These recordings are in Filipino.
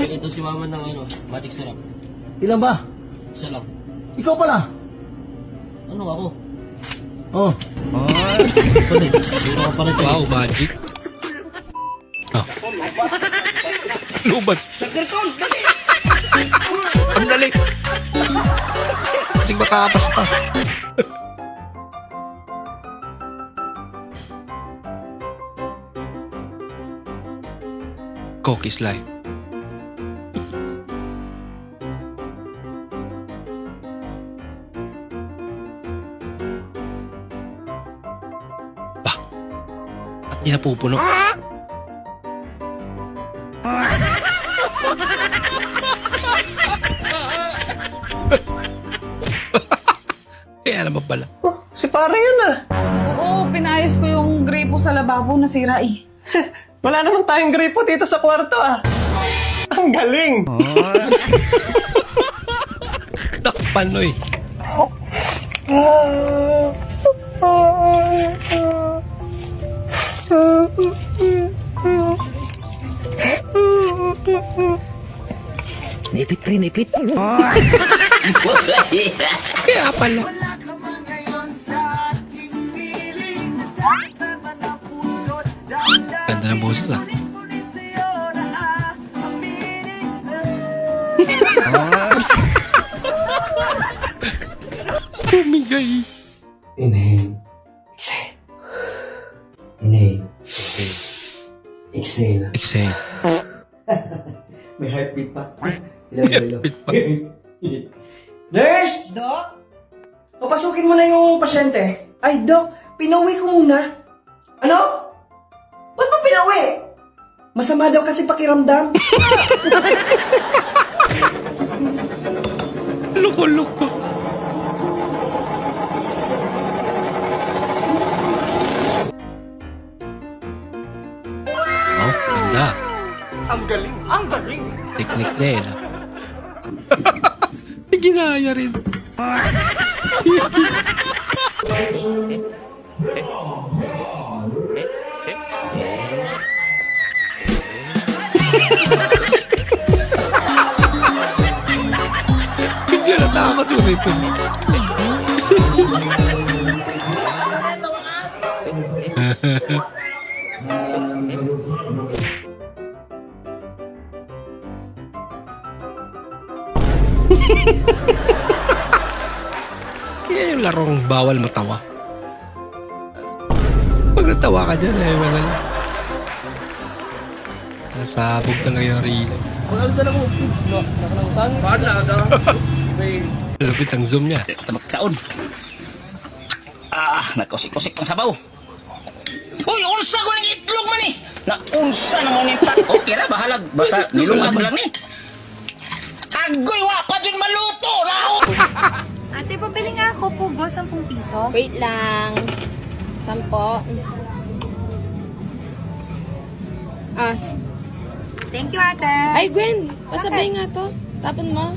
Ito si mama ng magic sarap. Ilan ba? Isa lang. Ikaw pala. Ano ako? Oh. Pwede. Duro ka pala dyan. Wow, magic. Ah. Lubat. Ang dali. Kasing makapas pa. Cookies life. Bah, at di napupuno. Kaya naman pala. Oh, si pare yun ah. Oo, pinayos ko yung gripo sa lababo, nasira eh. Wala naman tayong gripo dito sa kwarto ah. Ang galing. Takpan, oy. Nipit pre, nipit. Kaya pala. Ganda ng boses ah. Tumigay. Inhale. Exhale. Inhale. Exhale. Exhale. May heartbeat pa. Ilan. Heartbeat pa. Nurse! Dok? Papasukin mo na yung pasyente. Ay, Doc, pinauwi ko muna. Ano? Ba't mo pinauwi? Masama daw kasi pakiramdam. Loko-loko. Oh, ganda. Ang galing. Ang galing. Teknik niya eh. Ginaya rin. Bigla na takot yung ripon. Yan yung larong bawal matawa. Pag natawa ka dyan eh, wala lang. Nasabog na ngayon rin. Lupit ang zoom niya. Magkaon. Ah, nagkusik-kusik ang sabaw. Uy, unsa ko ng itlog man eh. Na unsa na mo ni tak. Okay na, bahalag. Basta nilungag lang ni. Agoy, wapa dyan maluto. Raho. Ate, pabili nga ako pugo, 10 piso. Wait lang. 10. Ah. Thank you, ate. Ay, Gwen. Pasabay nga to. Tapon mo.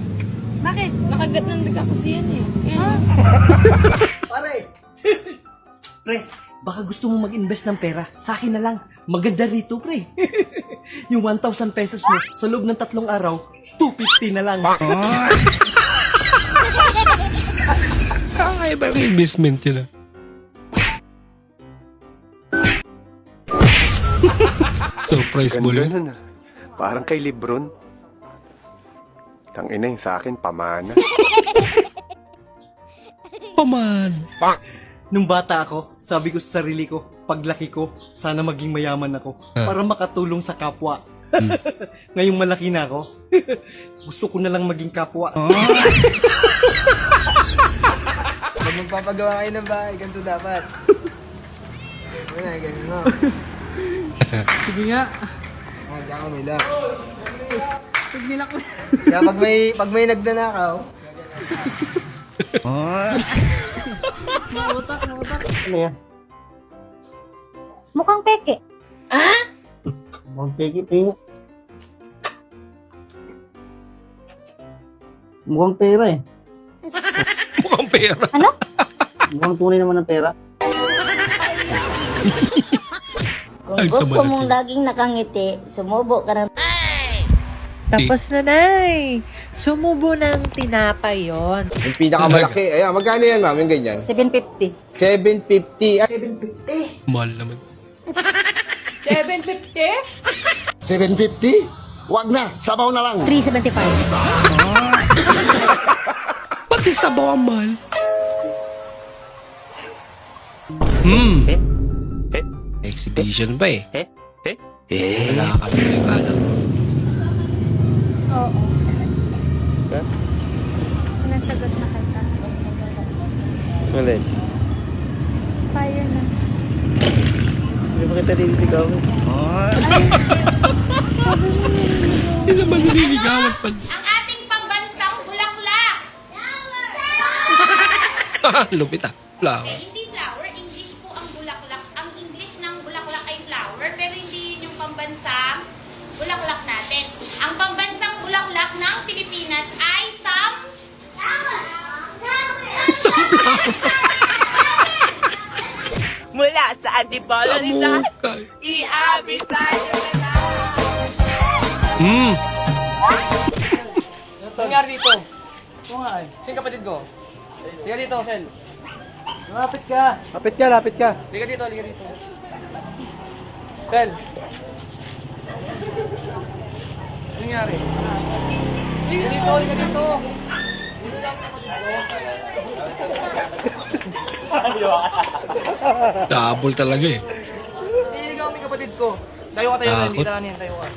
Bakit? Nakagat ng daga kasi yan eh. Yan. Pare! Pre, baka gusto mo mag-invest ng pera. Sa akin na lang. Maganda rito, pre. Yung 1,000 pesos mo, sa loob ng 3 araw, 250 na lang. Kakaiba yung investment yun ah. Surprise mo Ganda lang. nun, ah. Parang kay Lebron. Tangina yung sa akin, pamana. Paman. Nung bata ako, sabi ko sa sarili ko, paglaki ko, sana maging mayaman ako para makatulong sa kapwa. Ngayong malaki na ako, gusto ko na lang maging kapwa. Pag magpapagawa kayo ng bahay, ganito dapat. Wala, ganyan mo. Sige nga. Ah, diyan ka may lock. Pag nila ko. Kaya pag may nagdanakaw, Nautak. ano yan? Mukhang peke. Mukhang peki-peki. Mukhang pera eh. Mukhang pera. Ano? Mukhang tunay naman ng pera. Kung Ay, sa gusto mong malaki. laging nakangiti, sumubo ka ng Tapos na, Nay. Sumubo ng tinapay yon. Yung pinakamalaki. Ayan, magkano yan, ma'am? Yung ganyan? 750. 750. Ah, Mahal naman. 750? Wag na, sabaw na lang. 375. Pati sabaw ang mahal. Exhibition ba eh? Wala ka na rin alam. Oo. Nasagot na kita. Alin? Kaya na. Hindi ba kita nililigaw? Hindi naman nililigawan pa. Ang ating pambansang bulaklak. Lupit ah. Flower. Hindi flower, English po ang bulaklak. Ang English ng bulaklak ay flower, pero hindi yun yung pambansang bulaklak natin. Ang pambansang bulaklak ng Pilipinas ay Mula sa Antipolo Rizal, Kamukay. i-abisayo na na. Ano nangyari dito? Ito nga eh. Sino kapatid ko? Liga dito, Sel. Lapit ka. Lapit ka, lapit ka. Liga dito, liga dito. Sel. Ano nangyari? Liga dito, liga dito. Double talaga eh. Nililigaw mo yung kapatid ko. Tayo ka, tayo ka. Hindi Takot. ka kanin, tayo ka.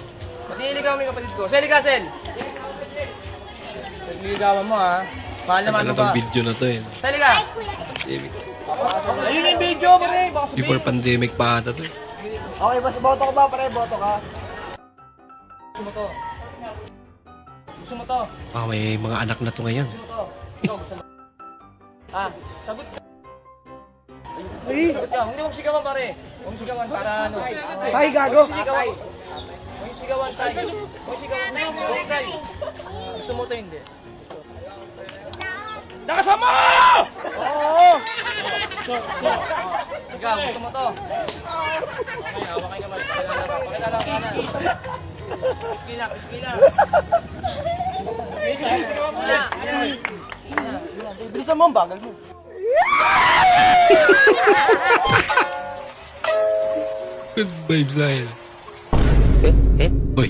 Ba't nililigaw mo yung kapatid ko? Sel, liga, Sel. Nililigawan mo ha. Mahal naman Tagal mo na tong ba? video na to eh. Sel, liga. Pandemic. Ayun yung video, pare. Baka sabihin. Before pandemic pa ata to. Okay, basta boto ka ba, pare? Boto ka. Gusto mo to? Gusto mo to? Ah, may mga anak na to ngayon. Gusto mo to? Ikaw, gusto mo? Ah, sagot ka. Sagot ka. Hindi mong sigawan, pare. Huwag mong sigawan para ano. Ay, gago. Huwag mong sigawan tayo. Huwag mong sigawan tayo. Gusto mo to, hindi. Nakasama! Oo! Ikaw, gusto mo to? Okay, hawakay ka man. Pakilala ka na. Piski lang, piski lang. Sigawan mo na. Bilisan mo ang bagal mo. Good vibes na yan. Uy.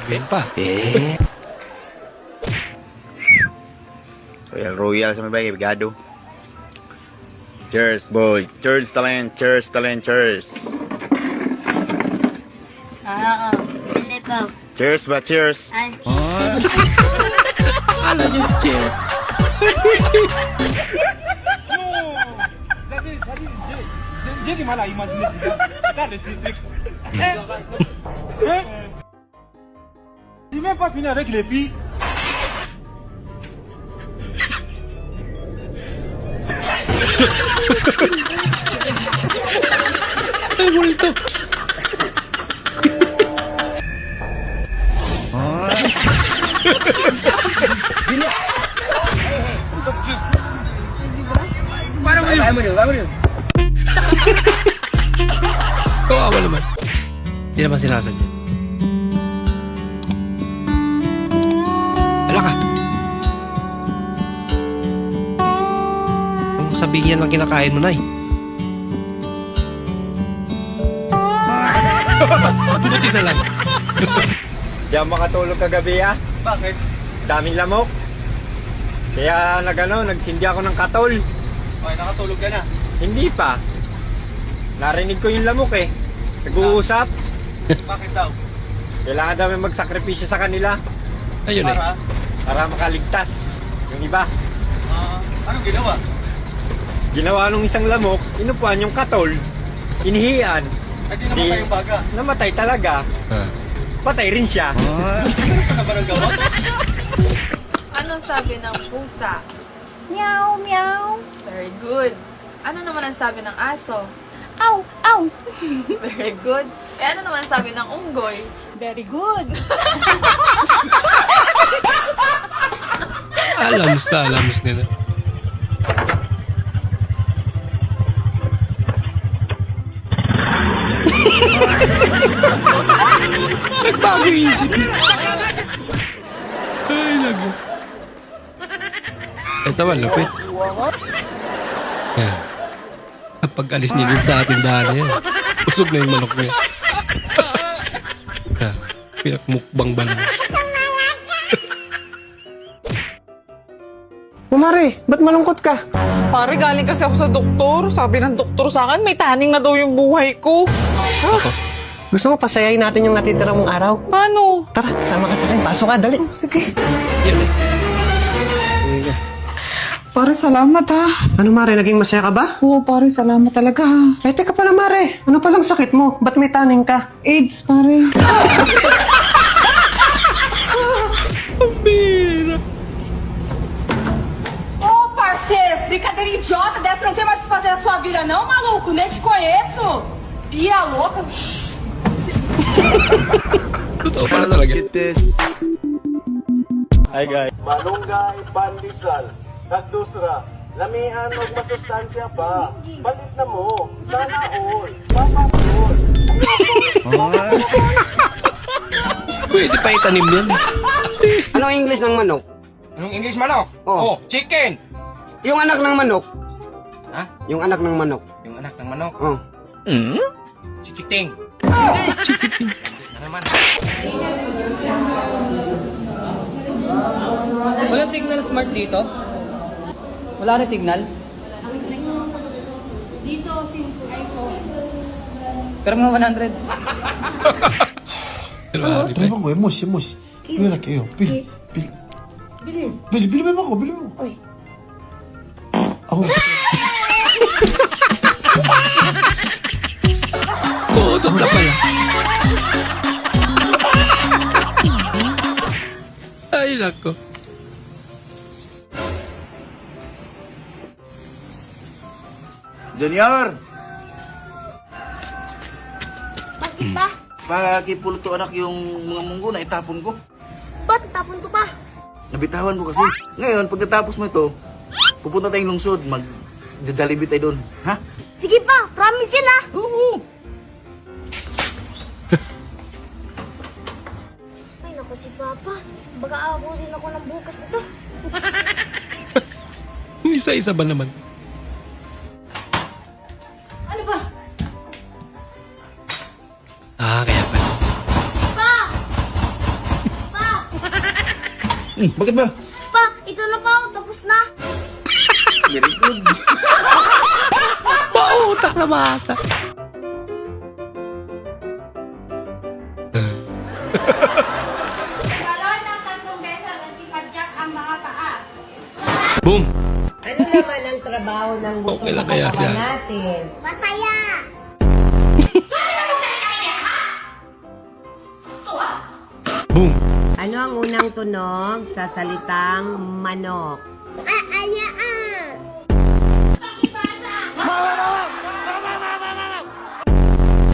Ayun pa. Royal sa mga bigado. Cheers, boy. Cheers, talent. Cheers, talent. Cheers. Hindi pa. Cheers ba? Cheers. Ay. Akala niyo chair. Ay, multo. Kawawa naman. Hindi naman sinasadya. Wala ka. Ang sabihin yan lang kinakain mo na eh. Buti na lang. Diyan makatulog kagabi ah. Bakit? Daming lamok. Kaya nagsindi ako ng katol. Okay, nakatulog ka na. Hindi pa. Narinig ko yung lamok eh. Nag-uusap. Bakit daw? Kailangan daw may magsakripisyo sa kanila Ayun eh. para makaligtas. Yung iba. Anong ginawa? Ginawa nung isang lamok, inupuan yung katol, inihian. Ay, di namatay yung baga. Namatay talaga. Ah. Patay rin siya. Ano ba nang gawa? Anong sabi ng pusa? Meow, meow. Very good. Ano naman ang sabi ng aso? Ow, ow. Very good. Eh, ano naman ang sabi ng unggoy? Very good. Alams nila. Nagbago yung isip niya. Ay, lago. Ito ba, lupit. Yan. Pag alis niya dun sa ating daan yan, usog na yung manok niya. Yan. Pinakmukbang ba naman? Mare, ba't malungkot ka? Pare, galing kasi ako sa doktor. Sabi ng doktor sa akin, may taning na daw yung buhay ko. Gusto mo pasayahin natin yung natitira mong araw? Paano? Tara, sama ka sa akin. Pasok ka, dali. Sige. Yan eh. Pare, salamat ha. Ano Mare, naging masaya ka ba? Oo, pare, salamat talaga ha. Eh, teka pala Mare, ano palang sakit mo? Ba't may taning ka? AIDS, pare. Ô, parceiro, brincadeira idiota dessa, não tem mais o que fazer na sua vida não, maluco? Nem te conheço. Pira louca. Totoo pala talaga. Malunggay, pandesal, tagdusra, lamian o masustansya pa. Balit na mo, sana all, papapol. Pwede pa itanim yan. Anong English ng manok? Anong English manok? Oh. Chicken! Yung anak ng manok. Ha? Yung anak ng manok. Yung anak ng manok. Oh. Chikiting. Naman. Wala signal smart dito? Wala na signal? Dito, iPhone. Pero mga 100. Bili mo, emos. Pili na kayo, pili. Bili mo ako, bili mo. Oy. Ako. Oo, totoo pala. Ay, lako. Junior! Bakit ba? Pakipulot to anak yung mga munggo na itapon ko. Ba't tapon ko pa? Nabitawan ko kasi. Ngayon, pagkatapos mo ito, pupunta tayong lungsod, mag-Jollibee tayo doon. Ha? Sige pa, promise yun ah. Oo. Ay, naku si Papa. Baka ako din ako ng bukas nito. Isa-isa ba naman? Ano ba? Ah, kaya pala. Pa! Pa! Bakit ba? Pa, ito na pa ako. Tapos na. Very good. Pautak na bata. Boom! Ano naman ang trabaho ng Okay lang kaya siya. natin? Masaya! Boom! Ano ang unang tunog sa salitang manok? Ayaan!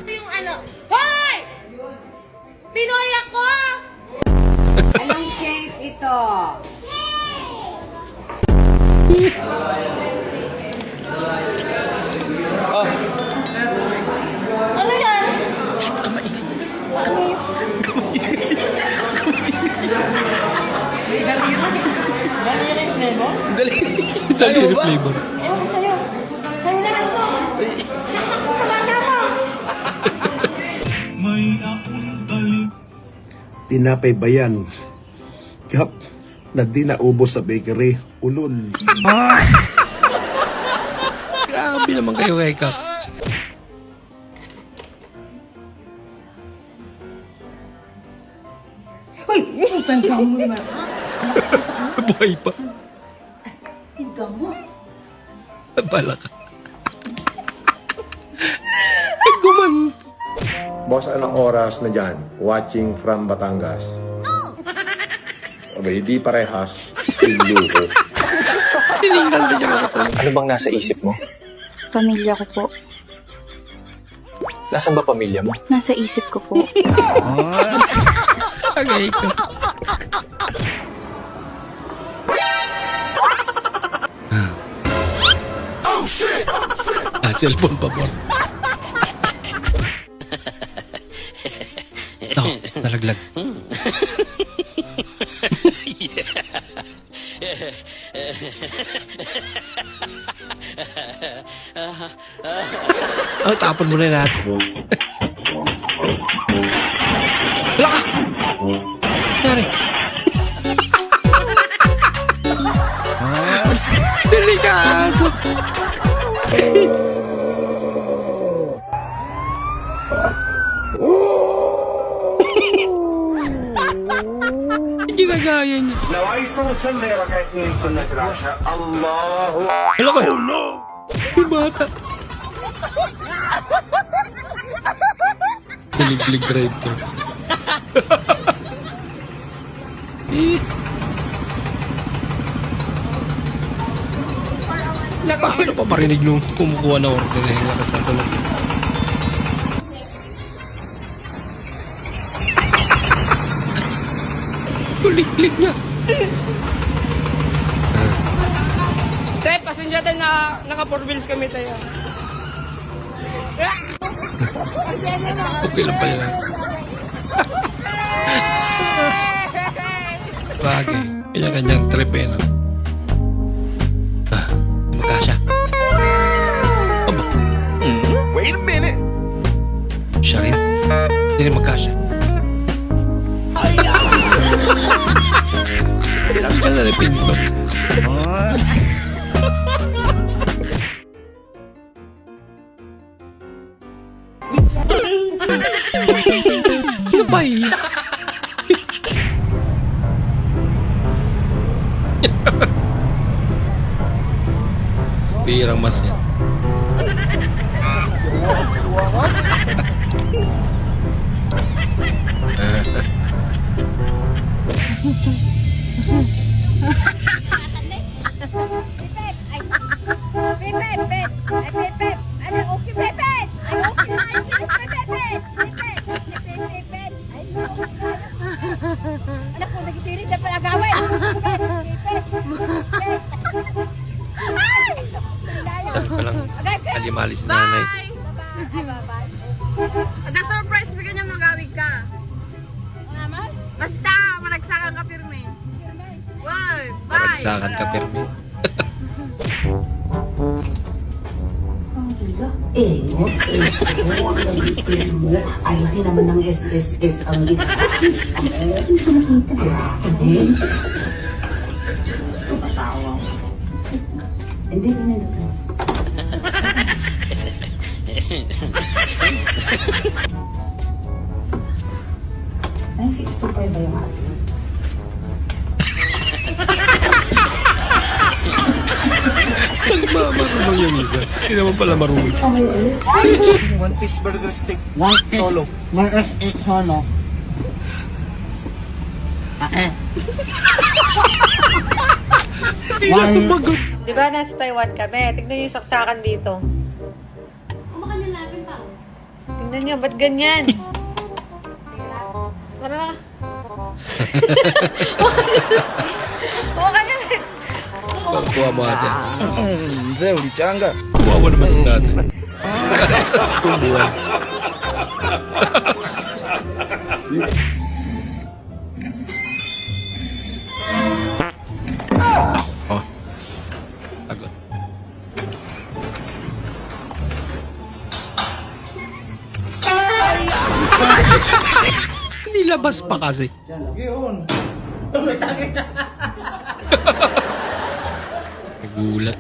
Ito yung ano. Hoy! Pinoy ako! Anong shape ito? Ano yan? Daliri flavor. Kayo na lang po. Kabata mo. Tinapay bayan. Kap, na di naubos sa bakery. Ulol. Grabe naman kayo kay Kap. Hoy, tanda mo na. Buhay pa. Tanda mo. Bala ka. Guman. Boss, anong oras na dyan? Watching from Batangas. Abay, di parehas. Luho. Tiningnan din niya makasal. Ano bang nasa isip mo? Pamilya ko po. Nasaan ba pamilya mo? Nasa isip ko po. Agay ka. Oh shit! Cellphone pa po. Nalaglag. Oh, tapon mo na lahat. Wala ka! Nangyari. Delikado. Ginagaya niya. Hala ka! Oh no! Yung bata. Daliglig drive to. Paano pa marinig nung kumukuha na order na yung lakas ng tulog? Kulik-lik niya. Tay, pasensya tayo na naka-4 wheels kami tayo. Okay lang pala lang. Bagay. Kanya-kanyang trip eh, no? Magkasya. Aba. Wait a minute! Siya rin. Hindi rin magkasya. Tanggal na rin pinto. Ano ba eh? Birang mas yan. Anak ko, nagitirin na pala gawin. Palang alimali si nanay. Na-surprise mo ganyan magawig ka. Basta, malagsakan ka pirme. Wow, bye! Malagsakan ka pirmi. Ay, hindi naman ng SSS ang hindi pinindot. Ay, 625 ba yung atin? Marunong yung isa. Hindi naman pala marunong. One piece burger stick. Solo. Burgers is solo. Hindi na sumagot. Di ba nasa Taiwan kami? Tignan niyo yung saksakan dito. Kumakan yung namin pa. Tignan niyo, ba't ganyan? Parang... Huwag ka niya. Kuha mo ate. Zé, uli changa. Kuha mo naman si tatay. Tumbuhan. Oh. Agad. Hindi labas pa kasi. Nagulat.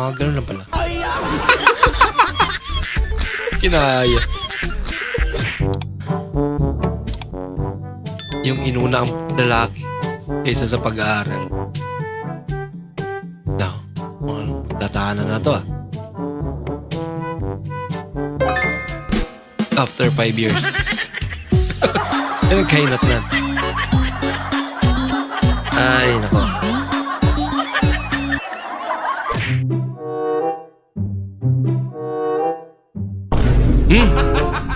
Ganun lang pala. Kinaya. Yung inuna ang lalaki kaysa sa pag-aaral. Now, tatahanan na to ah. After 5 years. Yan ang kainat na. Ay, nako.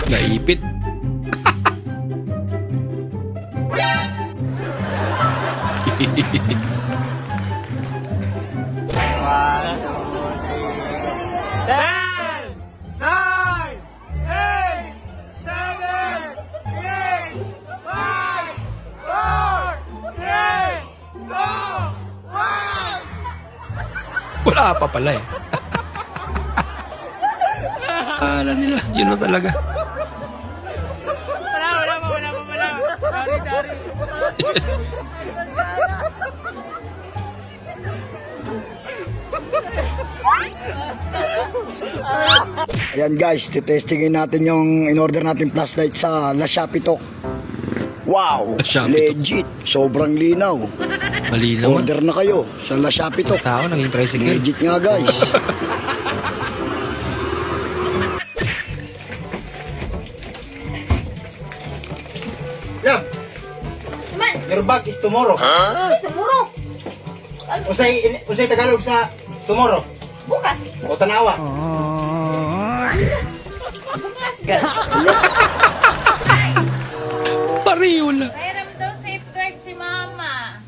Naipit. Wala pa pala eh. Akala nila, yun na talaga. Ayan guys, titestingin natin yung in-order natin flashlight sa La Shopee Talk. Wow! La Shopee Talk. Legit! Sobrang linaw. Malinaw na. Order na kayo sa La Shopee Talk. Tao, naging tricycle. Legit nga guys. Love, Man, your bag is tomorrow. siguro. Usay Tagalog sa tomorrow. Bukas. O tanawa. Pareho lang. Mayroon daw safeguard si Mama.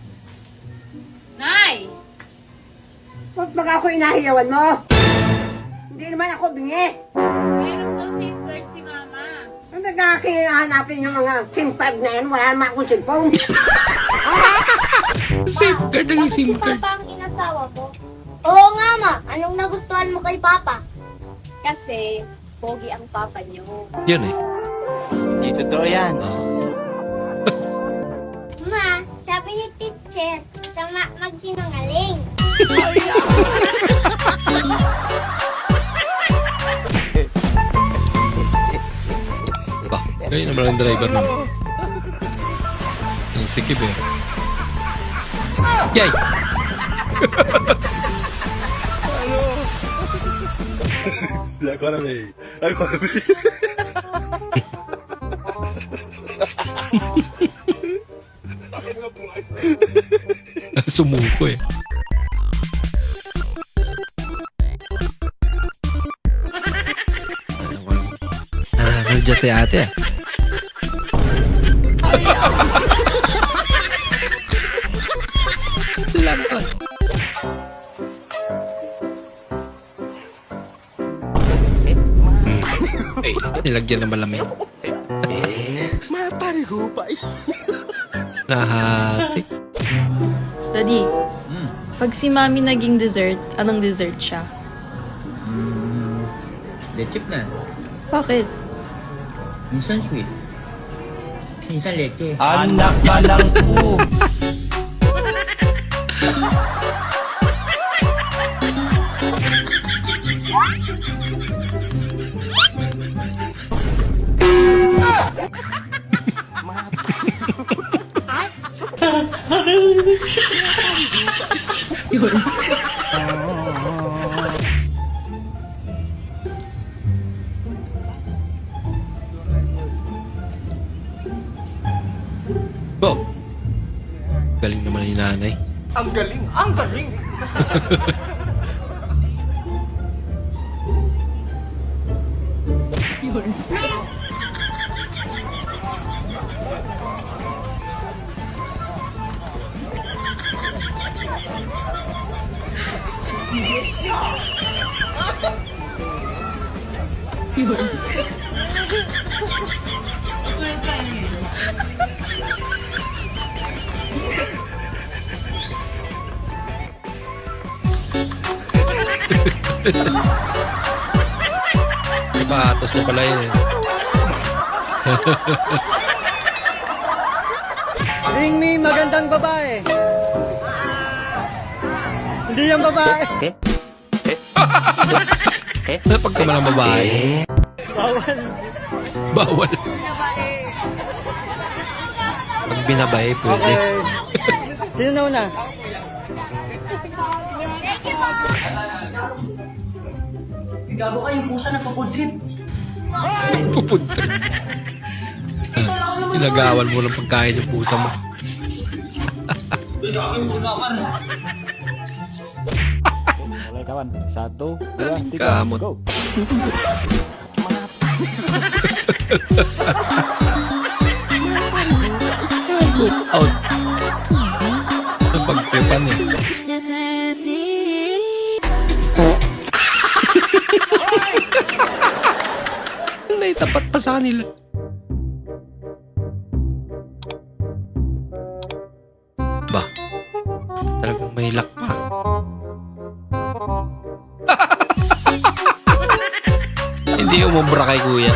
Nay! Ba't baka ako inahiyawan mo? Hindi naman ako bingi. Mayroon daw safeguard si Mama. Ang nagkakahanapin yung mga SIM card na yan, wala naman akong cellphone. Safeguard ang SIM card. Papa ang inasawa ko. Oo nga, Ma. Anong nagustuhan mo kay Papa? Kasi, pogi ang Papa niyo. Yun eh. Hindi totoo yan. Ma, sabi ni teacher, sama magsinungaling. Ba, ganyan naman ang driver naman. Ang sikip eh. Yay! Sumuko eh. Nandiyan si ate eh. Lakas. Eh, nilagyan ng malamig. Nahati. Daddy, pag si Mami naging dessert, anong dessert siya? Lechip na. Bakit? Minsan sweet. Minsan leche. Anak ka lang po. Wow. Galing naman ni nanay. Ang galing, ang galing. Patos na pala yun eh. Ring me magandang babae. Hindi yung babae. Pag ka malang babae. Bawal. Bawal. Pag binabay, pwede. Okay. Sino na una? Gago ka, yung pusa nagpapudrip. Pupunta. Tinagawan mo ng pagkain yung pusa mo. Kawan, 1, 2, 3, Kamot. go. Look out. Napagtripan eh. Naitapat pa sa kanila. Ba? Talagang may luck pa. Hindi umubra kay kuya.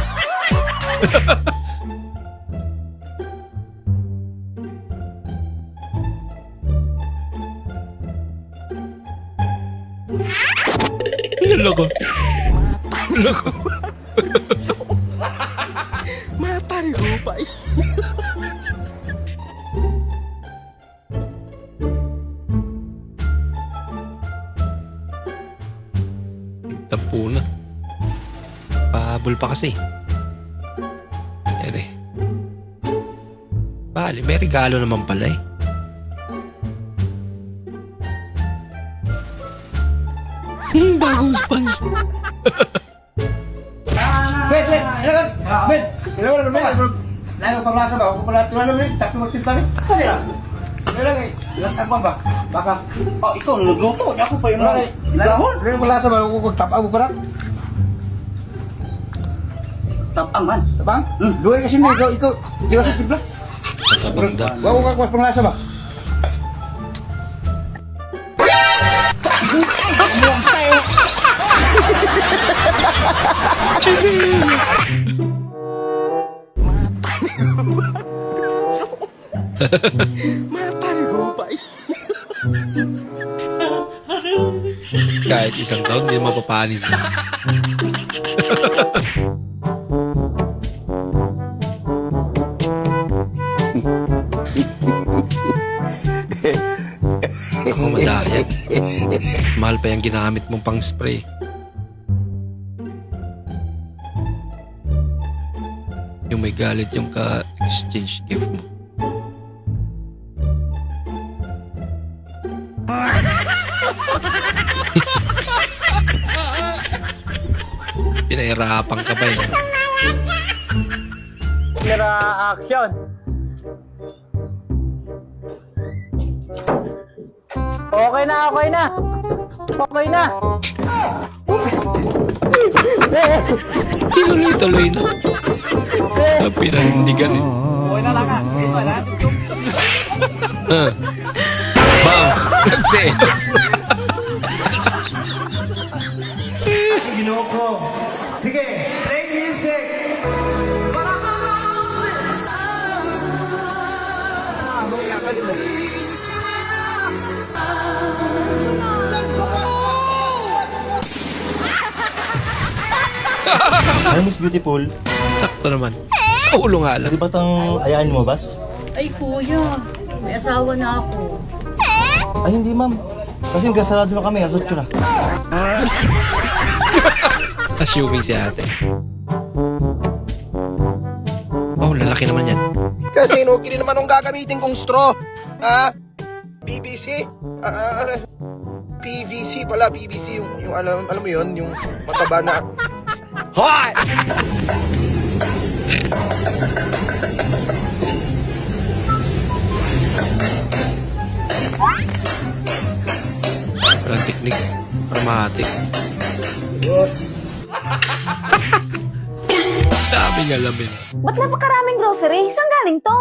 Loko. Loko. Matari ko pa eh. Tampo na. Pahabol pa kasi. Yan eh. Bali, may regalo naman pala eh. Bagong sponge. Bet! Kailangan na ba? Lain pa masa ba? Kung pala tuwan naman, tapi magtinta rin. Kaya lang. Kaya lang takpan ba? Baka, oh, ikaw nagluto. Ako pa yung mga. Lahon? Kaya pala sa ba? Kung tapang ko lang. Tapang man? Tapang? Dua kasi hindi. Ikaw, di ba sa tibla? Matabang daw. Bago ka kuwas panglasa ba? Buwang tayo. Matari ko pa eh. Kahit isang taon, hindi mapapanis na. Ako madayat. Mahal pa yung ginamit mong pang spray. Yung may galit yung ka-exchange gift mo. Pinahirapan ka ba yun? Camera action. Okay na, okay na. Okay na. Tinuloy-tuloy na. Ang pinanindigan eh. Okay na lang ah. Ito na. Bam! Nagselos! Sige, play music. Ay, Miss Beautiful. Sakto naman. Sa ulo nga lang. Di ba tang ayaan mo, Bas? Ay, kuya. May asawa na ako. Ay, hindi, ma'am. Kasi magkasarado na kami, asot ko na. Assuming si ate. Oh, lalaki naman yan. Kasi no, kini naman ang gagamitin kong straw. Ha? BBC? PVC pala, PVC yung alam mo yon, yung mataba na. Hoy! Walang teknik. Dramatic. Daming alamin. Ba't napakaraming grocery? Saan galing to?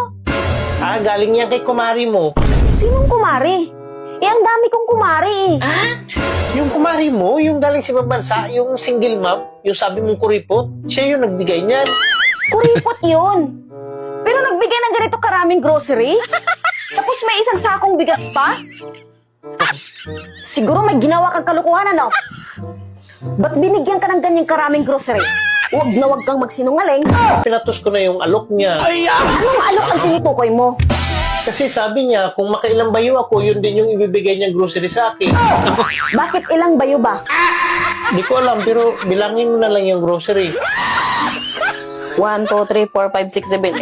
Ah, galing yan kay kumari mo. Sinong kumari? Eh, ang dami kong kumari eh. Yung kumari mo, yung galing sa ibang bansa, yung single mom, yung sabi mong kuripot, siya yung nagbigay niyan. Kuripot yun. Pero nagbigay ng ganito karaming grocery? Tapos may isang sakong bigas pa? Siguro may ginawa kang kalukuhan, ano? Ba't binigyan ka ng ganyang karaming grocery? Huwag na huwag kang magsinungaling. Pinatos ko na yung alok niya. Anong alok ang tinutukoy mo? Kasi sabi niya, kung makailang bayo ako, yun din yung ibibigay niyang grocery sa akin. Bakit ilang bayo ba? Di ko alam, pero bilangin mo na lang yung grocery. 1, 2, 3, 4, 5, 6, 7, 8,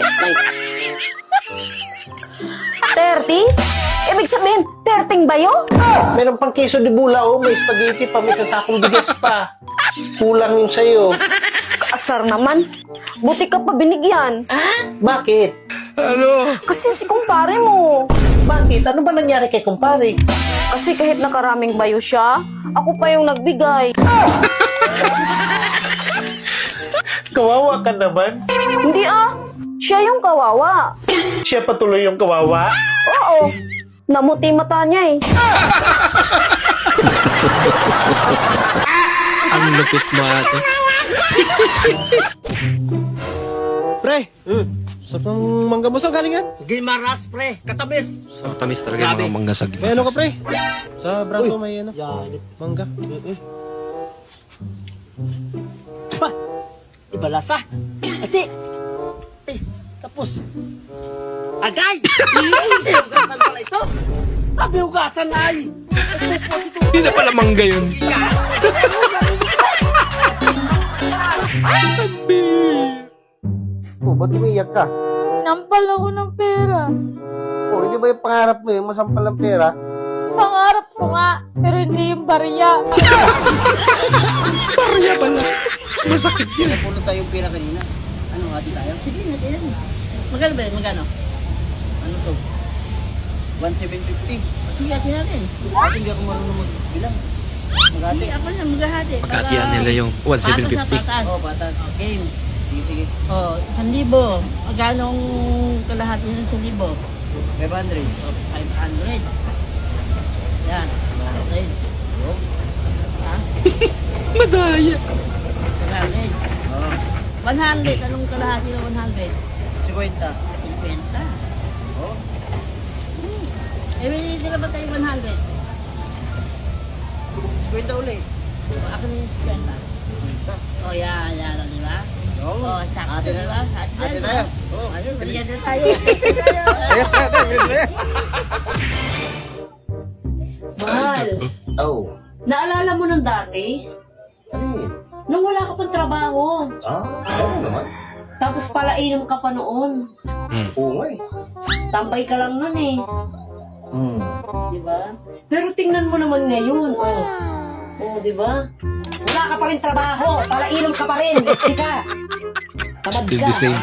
9. 30? Ibig sabihin, 30 bayo? Meron pang keso de bulao, may spaghetti pa, may sasakong bigas pa. Kulang yun sa'yo. Kaasar naman. Buti ka pa binigyan. Bakit? Kasi si kumpare mo. Bakit? Ano ba nangyari kay kumpare? Kasi kahit nakaraming bayo siya, ako pa yung nagbigay. Kawawa ka naman. Hindi ah. Siya yung kawawa. Siya patuloy yung kawawa. Oo. Namuti mata niya eh. Ang lupit mo ate. Pre, sarap ng mangga mo. Saan galing yan? Gimaras, pre. Katamis. Matamis talaga yung mga mangga sa May ano ka, Gimaras. pre? Sa braso may ano? Mangga. Pa! Iba lasa. Ate! Tapos. Agay! Hindi, hugasan pala ito. Sabi hugasan ay. Hindi na pala mangga yun. Oh, ba't umiyak ka? Nampal ako ng pera. Oh, hindi ba yung pangarap mo yung masampal ng pera? Pangarap ko nga, pero hindi yung barya. Barya pala. Masakit yan. Napulo tayong pera kanina. Ano, hati tayo? Sige, hati yan. Magkano ba yan? Magkano? Ano to? 1,750. Sige, hati natin. Kasi hindi ako marunong magbilang. Maghati. Ako na, maghati. Pagkatiyan nila yung 1,750. Patas. Oh, patas. Game. Sige, sige. Oh, 1,000. Magkano ang kalahati ng 1,000? 500. Oh, 500. Yan. 500. Oh. Ha? Madaya. 100. Oh. 100. Anong kalahati ng 100? 50. 50. Oh. Eh, may tira ba tayo 100? 50 ulit. Oh, ako na yung 50. Oh, yan, yan. Di ba? Oh, sakto, di ba? Ate tayo. Oh, ayun, balikan na tayo. Mahal, Oh. naalala mo nung dati? Nung wala ka pang trabaho. Oo naman. Tapos palainom ka pa noon. Oo nga eh. Tambay ka lang nun eh. Di ba? Pero tingnan mo naman ngayon. Oh, di ba? Wala ka pa rin trabaho. Palainom ka pa rin. Di ka. Tamad Still ka. the same.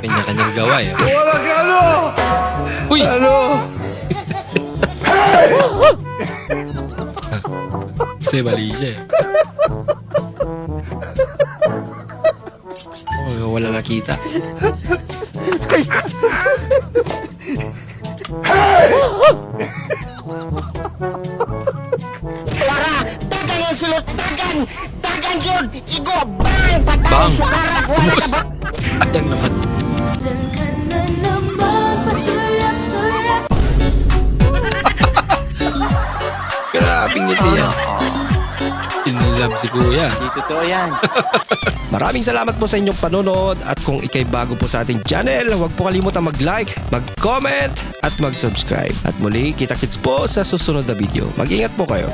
Kanya-kanyang gawa eh. Wala ka ano! Uy! Ano? Kasi mali siya eh. Oh, wala nakita. Dagan yung sulot. Dagan! Dagan yun! Igo! Bang! Patay! Bang! Sukarak! Wala ka ba? Ayan naman. Diyan ka na naman, pasulak-sulak. Grabing ngiti yan. In love si kuya. Di totoo yan. Maraming salamat po sa inyong panonood at kung ikay bago po sa ating channel, huwag po kalimutan mag-like, mag-comment at mag-subscribe. At muli, kita-kits po sa susunod na video. Mag-ingat po kayo.